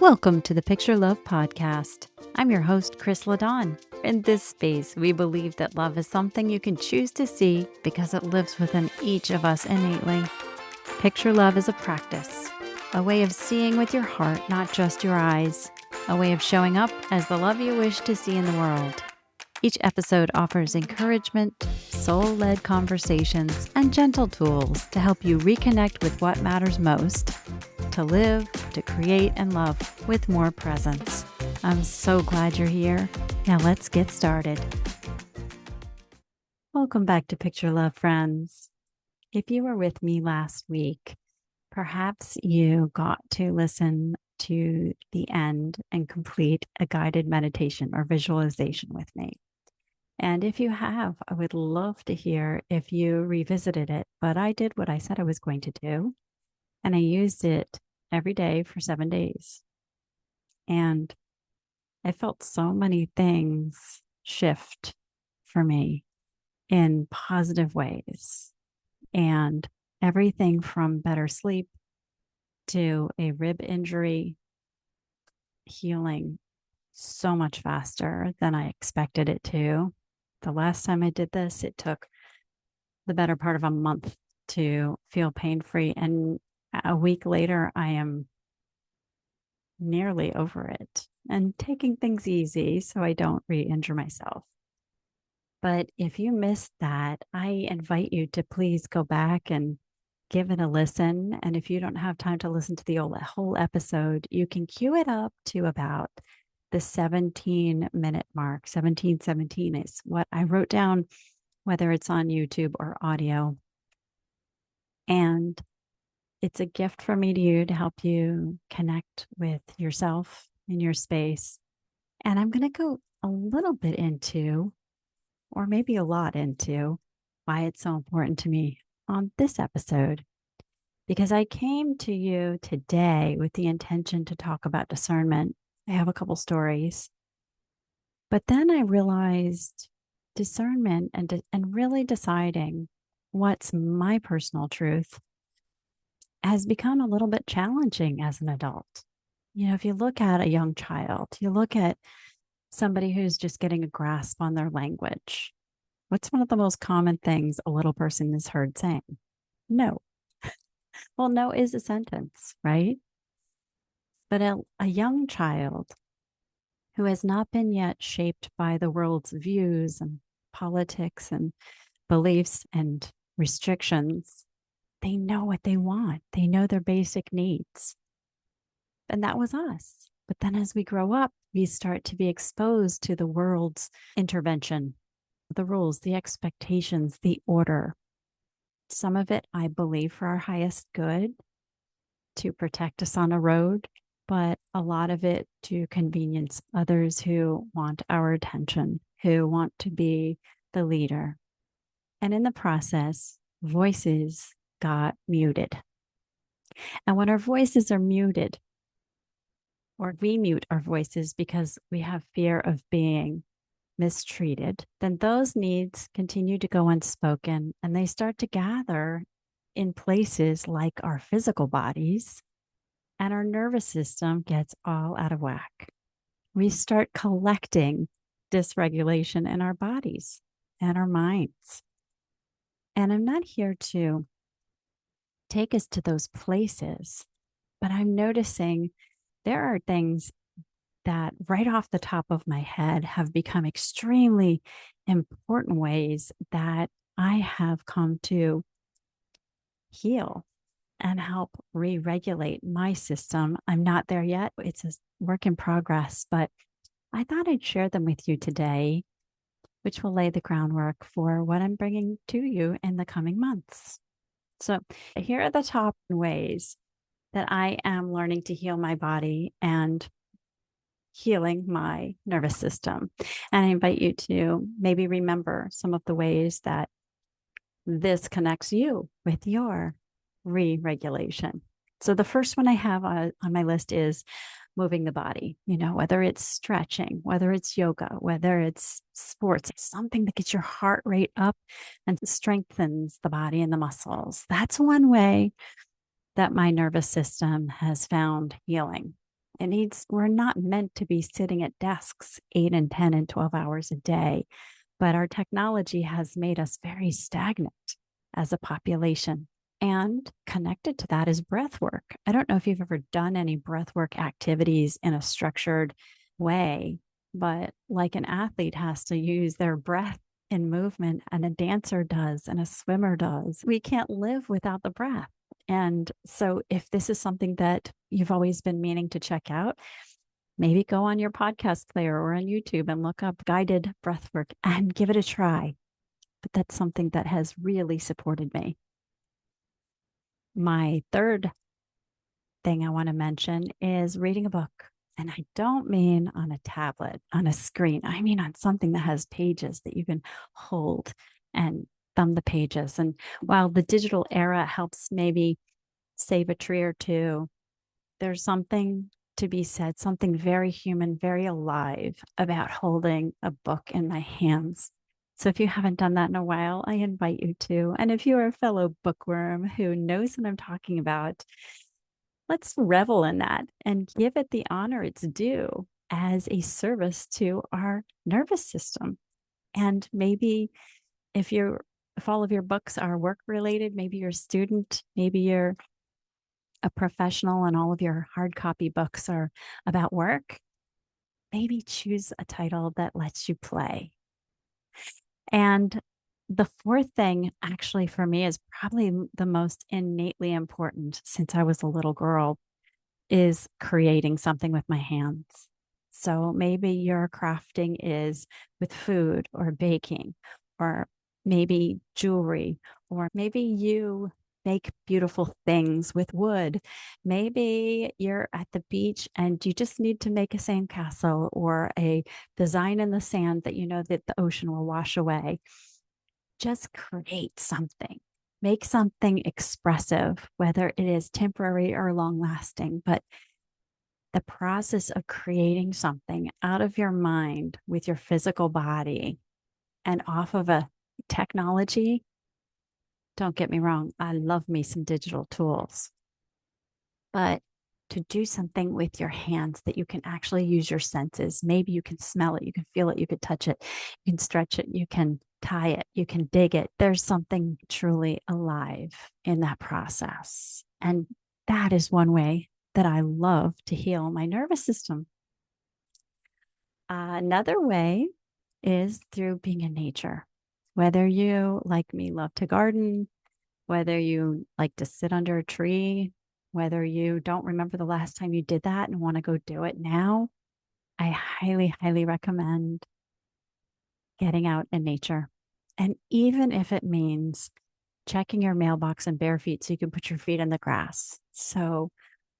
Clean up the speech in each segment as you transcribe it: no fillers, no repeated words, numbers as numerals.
Welcome to the Picture Love Podcast. I'm your host, Kris. In this space, we believe that love is something you can choose to see because it lives within each of us innately. Picture love is a practice, a way of seeing with your heart, not just your eyes, a way of showing up as the love you wish to see in the world. Each episode offers encouragement, soul-led conversations, and gentle tools to help you reconnect with what matters most, to live, to create, and love with more presence. I'm so glad you're here. Now let's get started. Welcome back to Picture Love, friends. If you were with me last week, perhaps you got to listen to the end and complete a guided meditation or visualization with me. And if you have, I would love to hear if you revisited it, but I did what I said I was going to do, and I used it every day for 7 days. And I felt so many things shift for me in positive ways. And everything from better sleep to a rib injury healing so much faster than I expected it to. The last time I did this, it took the better part of a month to feel pain-free. And a week later, I am nearly over it and taking things easy so I don't re-injure myself. But if you missed that, I invite you to please go back and give it a listen. And if you don't have time to listen to the whole episode, you can cue it up to about the 17-minute mark. 1717 is what I wrote down, whether it's on YouTube or audio. And it's a gift from me to you to help you connect with yourself in your space. And I'm going to go a little bit into, or maybe a lot into, why it's so important to me on this episode. Because I came to you today with the intention to talk about discernment. I have a couple stories. But then I realized discernment and really deciding what's my personal truth has become a little bit challenging as an adult. You know, if you look at a young child, you look at somebody who's just getting a grasp on their language. What's one of the most common things a little person is heard saying? No. Well, no is a sentence, right? But a young child who has not been yet shaped by the world's views and politics and beliefs and restrictions, they know what they want. They know their basic needs. And that was us. But then as we grow up, we start to be exposed to the world's intervention, the rules, the expectations, the order. Some of it, I believe, for our highest good, to protect us on a road, but a lot of it to convenience others who want our attention, who want to be the leader. And in the process, voices got muted. And when our voices are muted, or we mute our voices because we have fear of being mistreated, then those needs continue to go unspoken, and they start to gather in places like our physical bodies, and our nervous system gets all out of whack. We start collecting dysregulation in our bodies and our minds. And I'm not here to take us to those places, but I'm noticing there are things that right off the top of my head have become extremely important ways that I have come to heal and help re-regulate my system. I'm not there yet. It's a work in progress, but I thought I'd share them with you today, which will lay the groundwork for what I'm bringing to you in the coming months. So here are the top ways that I am learning to heal my body and healing my nervous system. And I invite you to maybe remember some of the ways that this connects you with your re-regulation. So the first one I have on my list is moving the body, whether it's stretching, whether it's yoga, whether it's sports, something that gets your heart rate up and strengthens the body and the muscles. That's one way that my nervous system has found healing. We're not meant to be sitting at desks 8 and 10 and 12 hours a day, but our technology has made us very stagnant as a population. And connected to that is breath work. I don't know if you've ever done any breath work activities in a structured way, but like an athlete has to use their breath in movement, and a dancer does, and a swimmer does. We can't live without the breath. And so, if this is something that you've always been meaning to check out, maybe go on your podcast player or on YouTube and look up guided breath work and give it a try. But that's something that has really supported me. My third thing I want to mention is reading a book. And I don't mean on a tablet, on a screen. I mean on something that has pages that you can hold and thumb the pages. And while the digital era helps maybe save a tree or two, there's something to be said, something very human, very alive about holding a book in my hands. So if you haven't done that in a while, I invite you to. And if you are a fellow bookworm who knows what I'm talking about, let's revel in that and give it the honor it's due as a service to our nervous system. And maybe if all of your books are work related, maybe you're a student, maybe you're a professional and all of your hard copy books are about work, maybe choose a title that lets you play. And the fourth thing, actually, for me, is probably the most innately important since I was a little girl, is creating something with my hands. So maybe your crafting is with food or baking, or maybe jewelry, or maybe you make beautiful things with wood. Maybe you're at the beach and you just need to make a sandcastle or a design in the sand that you know that the ocean will wash away. Just create something. Make something expressive, whether it is temporary or long lasting. But the process of creating something out of your mind with your physical body and off of a technology, don't get me wrong, I love me some digital tools. But to do something with your hands that you can actually use your senses, maybe you can smell it, you can feel it, you can touch it, you can stretch it, you can tie it, you can dig it. There's something truly alive in that process. And that is one way that I love to heal my nervous system. Another way is through being in nature. Whether you, like me, love to garden, whether you like to sit under a tree, whether you don't remember the last time you did that and want to go do it now, I highly, highly recommend getting out in nature. And even if it means checking your mailbox in bare feet so you can put your feet in the grass. So,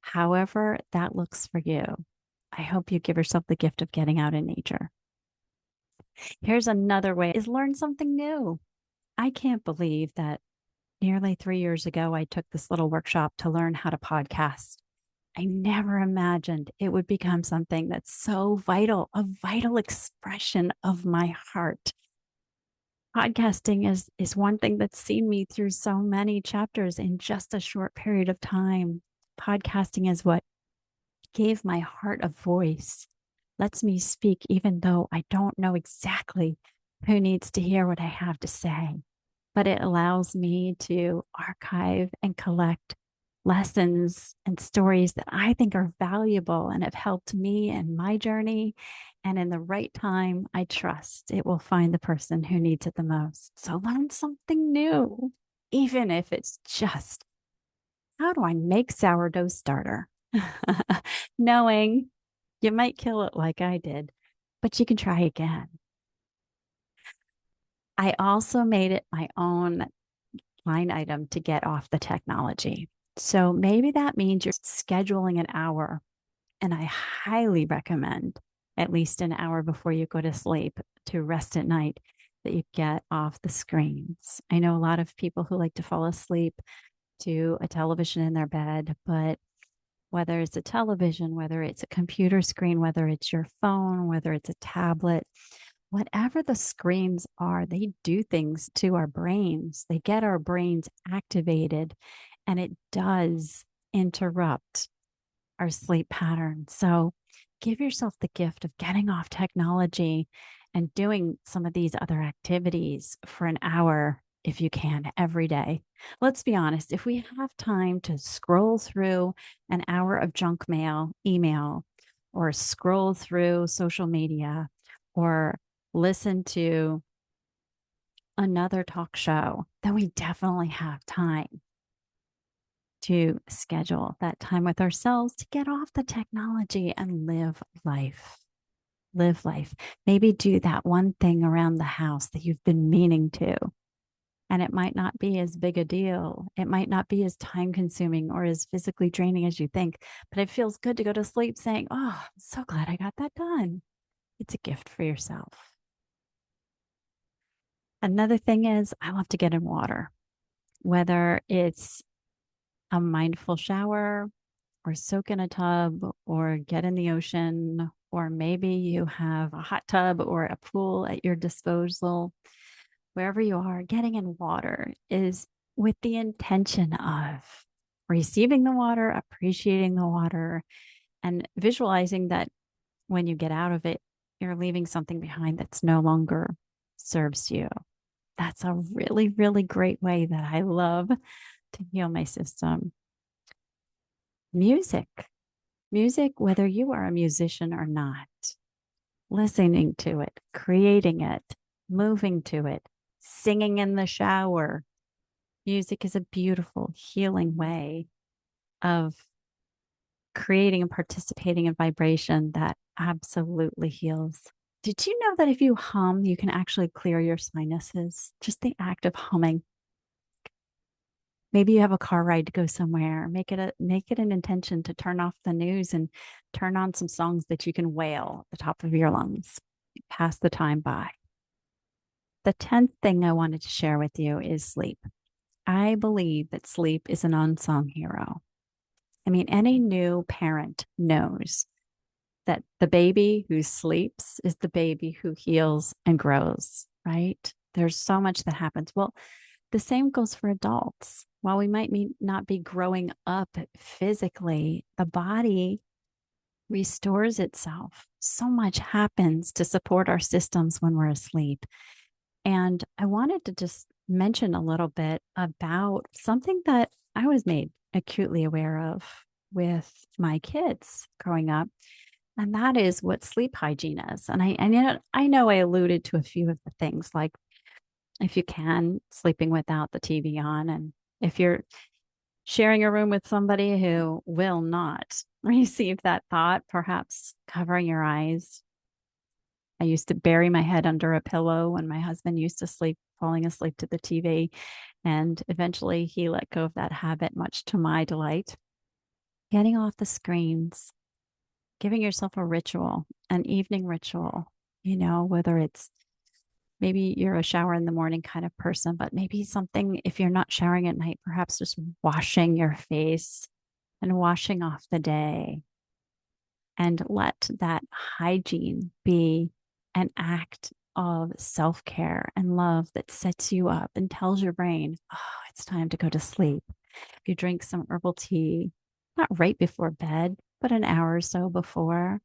however that looks for you, I hope you give yourself the gift of getting out in nature. Here's another way is learn something new. I can't believe that nearly 3 years ago, I took this little workshop to learn how to podcast. I never imagined it would become something that's so vital, a vital expression of my heart. Podcasting is one thing that's seen me through so many chapters in just a short period of time. Podcasting is what gave my heart a voice, lets me speak even though I don't know exactly who needs to hear what I have to say. But it allows me to archive and collect lessons and stories that I think are valuable and have helped me in my journey. And in the right time, I trust it will find the person who needs it the most. So learn something new, even if it's just, how do I make sourdough starter? Knowing you might kill it like I did, but you can try again. I also made it my own line item to get off the technology. So maybe that means you're scheduling an hour. And I highly recommend at least an hour before you go to sleep to rest at night that you get off the screens. I know a lot of people who like to fall asleep to a television in their bed, but whether it's a television, whether it's a computer screen, whether it's your phone, whether it's a tablet, whatever the screens are, they do things to our brains. They get our brains activated, and it does interrupt our sleep patterns. So give yourself the gift of getting off technology and doing some of these other activities for an hour if you can every day. Let's be honest, if we have time to scroll through an hour of junk mail, email, or scroll through social media, or listen to another talk show, then we definitely have time to schedule that time with ourselves to get off the technology and live life. Live life. Maybe do that one thing around the house that you've been meaning to. And it might not be as big a deal. It might not be as time consuming or as physically draining as you think, but it feels good to go to sleep saying, oh, I'm so glad I got that done. It's a gift for yourself. Another thing is, I love to get in water, whether it's a mindful shower or soak in a tub or get in the ocean, or maybe you have a hot tub or a pool at your disposal. Wherever you are, getting in water is with the intention of receiving the water, appreciating the water, and visualizing that when you get out of it, you're leaving something behind that's no longer serves you. That's a really, really great way that I love to heal my system. Music, music, whether you are a musician or not, listening to it, creating it, moving to it, singing in the shower. Music is a beautiful, healing way of creating and participating in vibration that absolutely heals. Did you know that if you hum, you can actually clear your sinuses? Just the act of humming. Maybe you have a car ride to go somewhere. Make it an intention to turn off the news and turn on some songs that you can wail at the top of your lungs. Pass the time by. The 10th thing I wanted to share with you is sleep. I believe that sleep is an unsung hero. I mean, any new parent knows that the baby who sleeps is the baby who heals and grows, right? There's so much that happens. Well, the same goes for adults. While we might not be growing up physically, the body restores itself. So much happens to support our systems when we're asleep. And I wanted to just mention a little bit about something that I was made acutely aware of with my kids growing up. And that is what sleep hygiene is. And I know I alluded to a few of the things, like if you can, sleeping without the TV on. And if you're sharing a room with somebody who will not receive that thought, perhaps covering your eyes. I used to bury my head under a pillow when my husband used to sleep, falling asleep to the TV. And eventually he let go of that habit, much to my delight. Getting off the screens, giving yourself a ritual, an evening ritual, whether it's maybe you're a shower in the morning kind of person, but maybe something, if you're not showering at night, perhaps just washing your face and washing off the day. And let that hygiene be an act of self care and love that sets you up and tells your brain, oh, it's time to go to sleep. If you drink some herbal tea, not right before bed, but an hour or so before,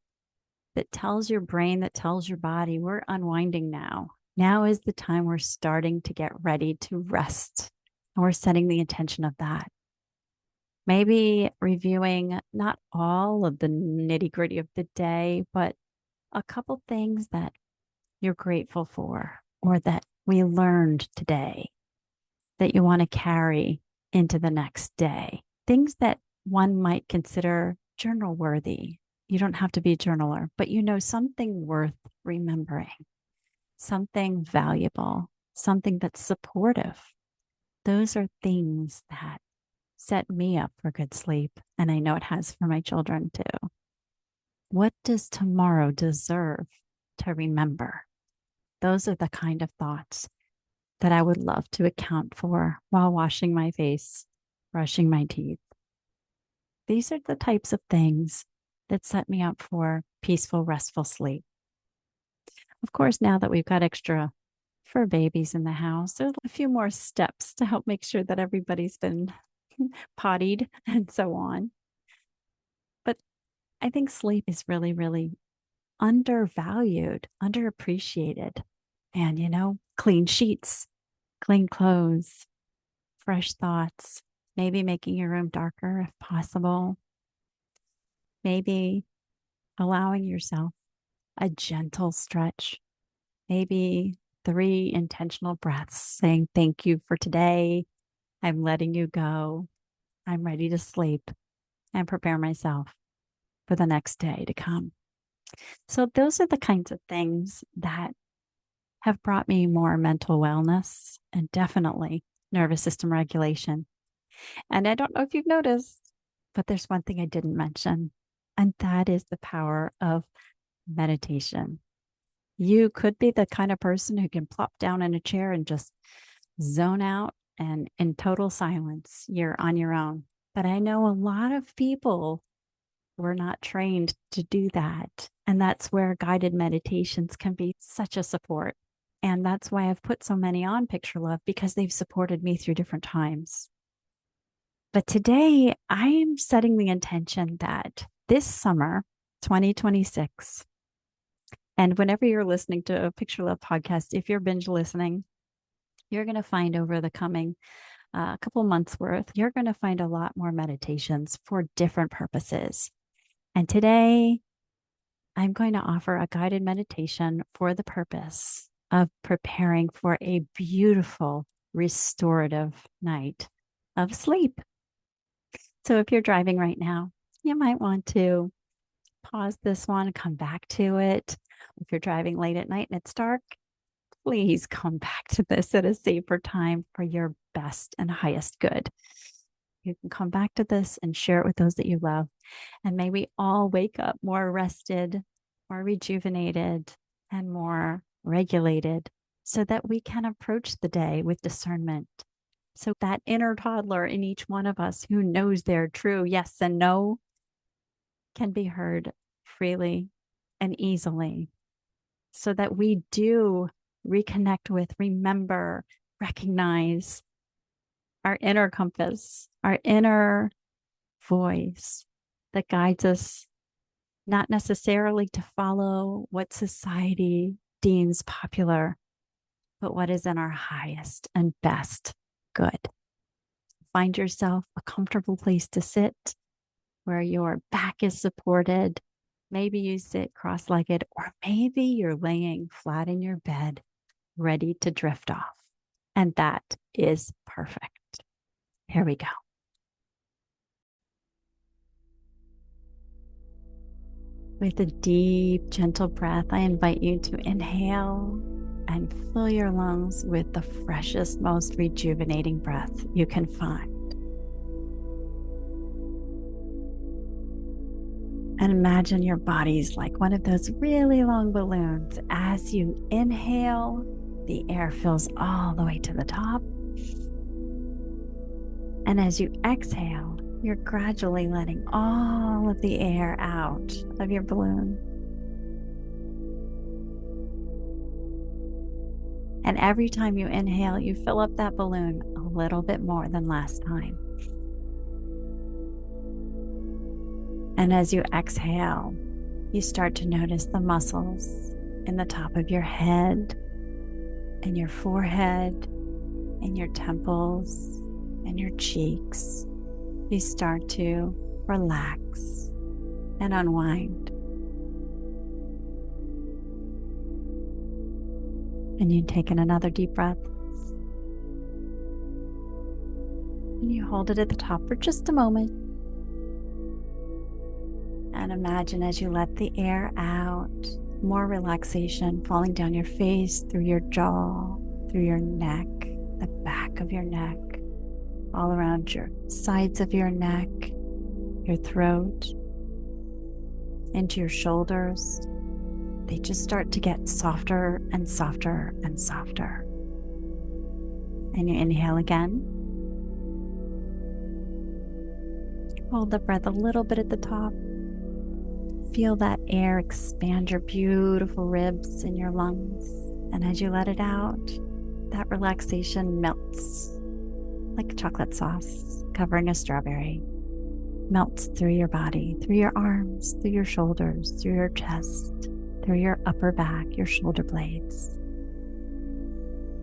that tells your brain, that tells your body, we're unwinding now. Now is the time we're starting to get ready to rest. And we're setting the intention of that. Maybe reviewing not all of the nitty gritty of the day, but a couple things that you're grateful for or that we learned today that you want to carry into the next day. Things that one might consider journal worthy. You don't have to be a journaler, but something worth remembering, something valuable, something that's supportive. Those are things that set me up for good sleep. And I know it has for my children too. What does tomorrow deserve to remember? Those are the kind of thoughts that I would love to account for while washing my face, brushing my teeth. These are the types of things that set me up for peaceful, restful sleep. Of course, now that we've got extra fur babies in the house, there's a few more steps to help make sure that everybody's been pottied and so on. But I think sleep is really, really undervalued, underappreciated. And, clean sheets, clean clothes, fresh thoughts, maybe making your room darker if possible, maybe allowing yourself a gentle stretch, maybe 3 intentional breaths saying, thank you for today. I'm letting you go. I'm ready to sleep and prepare myself for the next day to come. So those are the kinds of things that have brought me more mental wellness and definitely nervous system regulation. And I don't know if you've noticed, but there's one thing I didn't mention, and that is the power of meditation. You could be the kind of person who can plop down in a chair and just zone out, and in total silence, you're on your own. But I know a lot of people were not trained to do that. And that's where guided meditations can be such a support. And that's why I've put so many on Picture Love, because they've supported me through different times. But today I am setting the intention that this summer, 2026, and whenever you're listening to a Picture Love podcast, if you're binge listening, you're going to find over the coming couple months worth, you're going to find a lot more meditations for different purposes. And today I'm going to offer a guided meditation for the purpose of preparing for a beautiful restorative night of sleep. So if you're driving right now, you might want to pause this one, come back to it. If you're driving late at night and it's dark, please come back to this at a safer time for your best and highest good. You can come back to this and share it with those that you love. And may we all wake up more rested, more rejuvenated, and more regulated so that we can approach the day with discernment. So that inner toddler in each one of us who knows their true yes and no can be heard freely and easily, so that we do reconnect with, remember, recognize our inner compass, our inner voice that guides us, not necessarily to follow what society deems popular, but what is in our highest and best good. Find yourself a comfortable place to sit where your back is supported. Maybe you sit cross-legged, or maybe you're laying flat in your bed, ready to drift off. And that is perfect. Here we go. With a deep, gentle breath, I invite you to inhale and fill your lungs with the freshest, most rejuvenating breath you can find. And imagine your body's like one of those really long balloons. As you inhale, the air fills all the way to the top. And as you exhale, you're gradually letting all of the air out of your balloon. And every time you inhale, you fill up that balloon a little bit more than last time. And as you exhale, you start to notice the muscles in the top of your head, and your forehead, and your temples, and your cheeks. You start to relax and unwind. And you take in another deep breath. And you hold it at the top for just a moment. And imagine as you let the air out, more relaxation falling down your face, through your jaw, through your neck, the back of your neck, all around your sides of your neck, your throat, into your shoulders. They just start to get softer and softer and softer. And you inhale again. Hold the breath a little bit at the top. Feel that air expand your beautiful ribs and your lungs. And as you let it out, that relaxation melts like chocolate sauce covering a strawberry. melts through your body, through your arms, through your shoulders, through your chest, through your upper back, your shoulder blades,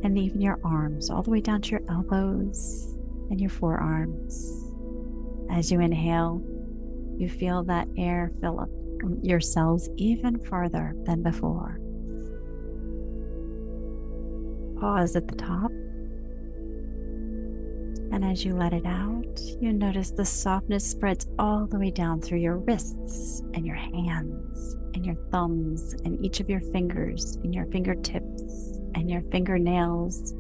and even your arms, all the way down to your elbows and your forearms. As you inhale, you feel that air fill up your cells even farther than before. Pause at the top. And as you let it out, you notice the softness spreads all the way down through your wrists and your hands and your thumbs and each of your fingers and your fingertips and your fingernails.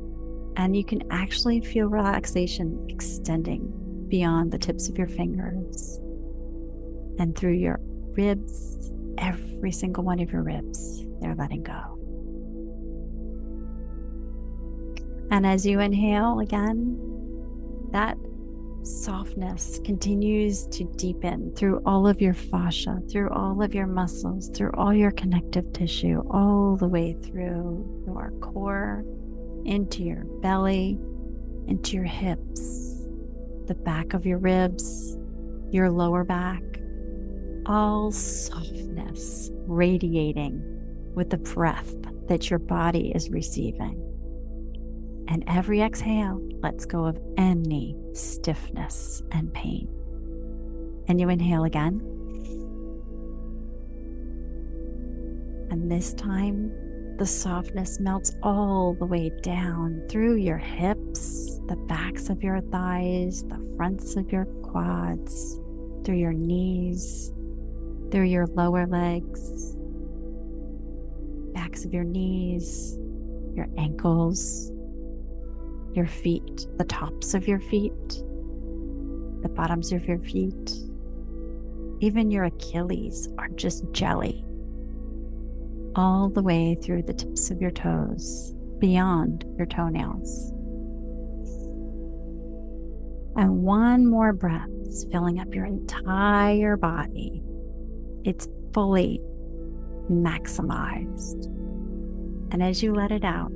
And you can actually feel relaxation extending beyond the tips of your fingers and through your ribs, every single one of your ribs, they're letting go. And as you inhale again, that softness continues to deepen through all of your fascia, through all of your muscles, through all your connective tissue, all the way through your core, into your belly, into your hips, the back of your ribs, your lower back, all softness radiating with the breath that your body is receiving. And every exhale lets go of any stiffness and pain. And you inhale again. And this time, the softness melts all the way down through your hips, the backs of your thighs, the fronts of your quads, through your knees, through your lower legs, backs of your knees, your ankles, your feet, the tops of your feet, the bottoms of your feet, even your Achilles are just jelly, all the way through the tips of your toes, beyond your toenails. And one more breath is filling up your entire body. It's fully maximized. And as you let it out,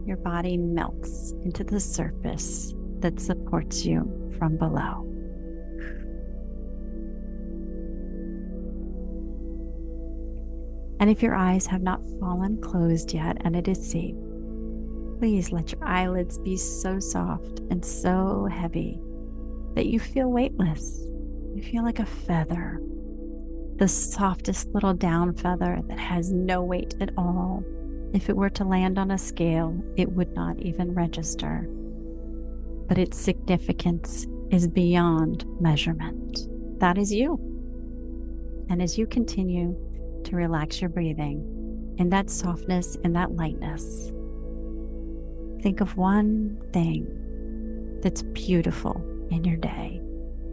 your body melts into the surface that supports you from below. And if your eyes have not fallen closed yet and it is safe, please let your eyelids be so soft and so heavy that you feel weightless. You feel like a feather, the softest little down feather that has no weight at all. If it were to land on a scale, it would not even register. But its significance is beyond measurement. That is you. And as you continue to relax your breathing in that softness and that lightness, think of one thing that's beautiful in your day.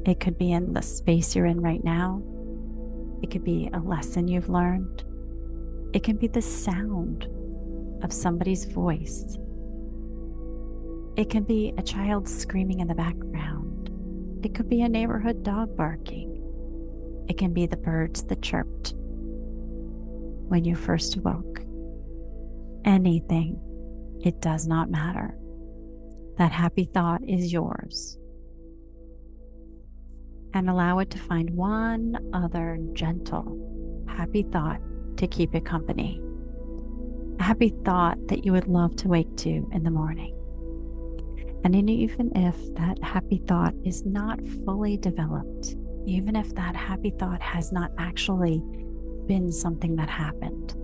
It could be in the space you're in right now. It could be a lesson you've learned. It can be the sound of somebody's voice. It can be a child screaming in the background. It could be a neighborhood dog barking. It can be the birds that chirped when you first awoke. Anything, it does not matter. That happy thought is yours. And allow it to find one other gentle, happy thought to keep it company. A happy thought that you would love to wake to in the morning. And even if that happy thought is not fully developed, even if that happy thought has not actually been something that happened,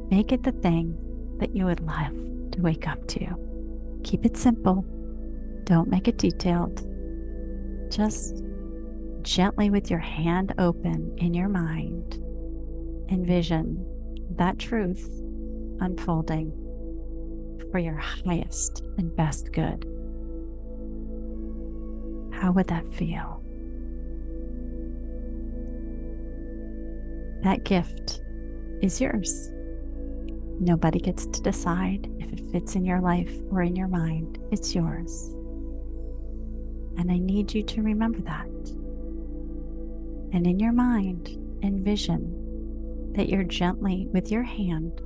make it the thing that you would love to wake up to. Keep it simple. Don't make it detailed. Just gently, with your hand open in your mind, envision that truth unfolding for your highest and best good. How would that feel? That gift is yours. Nobody gets to decide if it fits in your life or in your mind. It's yours. And I need you to remember that. And in your mind, envision that you're gently, with your hand,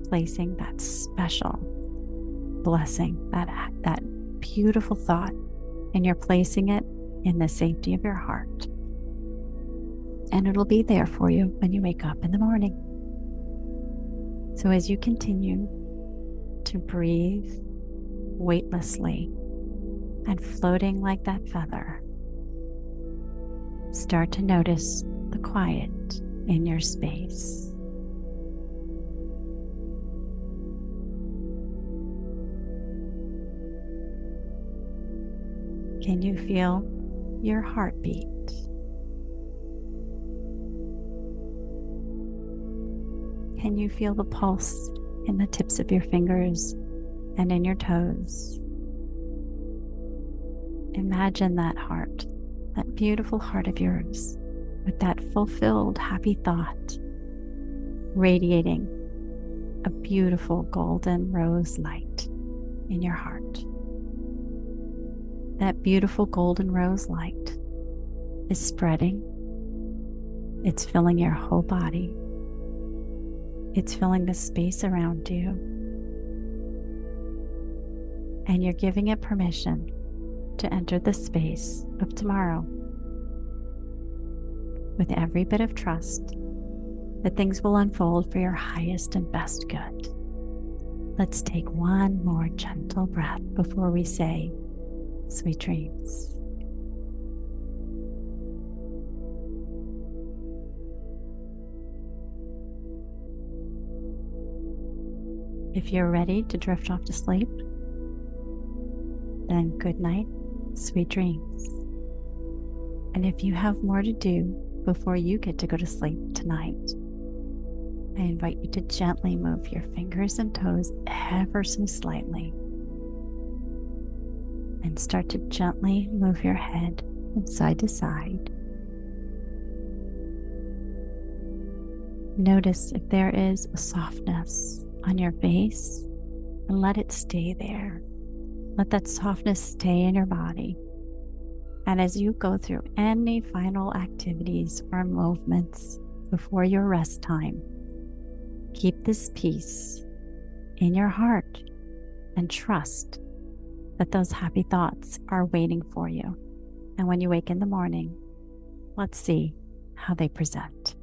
placing that special blessing, that beautiful thought, and you're placing it in the safety of your heart. And it'll be there for you when you wake up in the morning. So as you continue to breathe weightlessly and floating like that feather, start to notice the quiet in your space. Can you feel your heartbeat? Can you feel the pulse in the tips of your fingers and in your toes? Imagine that heart, that beautiful heart of yours, with that fulfilled, happy thought, radiating a beautiful golden rose light in your heart. That beautiful golden rose light is spreading. It's filling your whole body. It's filling the space around you. And you're giving it permission to enter the space of tomorrow with every bit of trust that things will unfold for your highest and best good. Let's take one more gentle breath before we say, sweet dreams. If you're ready to drift off to sleep, then good night, sweet dreams. And if you have more to do before you get to go to sleep tonight, I invite you to gently move your fingers and toes ever so slightly and start to gently move your head from side to side. Notice if there is a softness on your face and let it stay there. Let that softness stay in your body. And as you go through any final activities or movements before your rest time, keep this peace in your heart and trust that those happy thoughts are waiting for you. And when you wake in the morning, let's see how they present.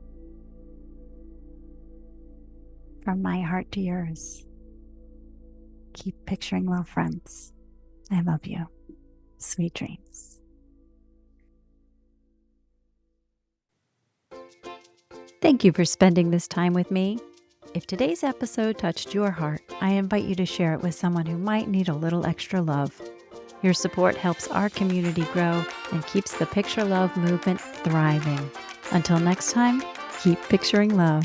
From my heart to yours, keep picturing love, friends. I love you. Sweet dreams. Thank you for spending this time with me. If today's episode touched your heart, I invite you to share it with someone who might need a little extra love. Your support helps our community grow and keeps the Picture Love movement thriving. Until next time, keep picturing love.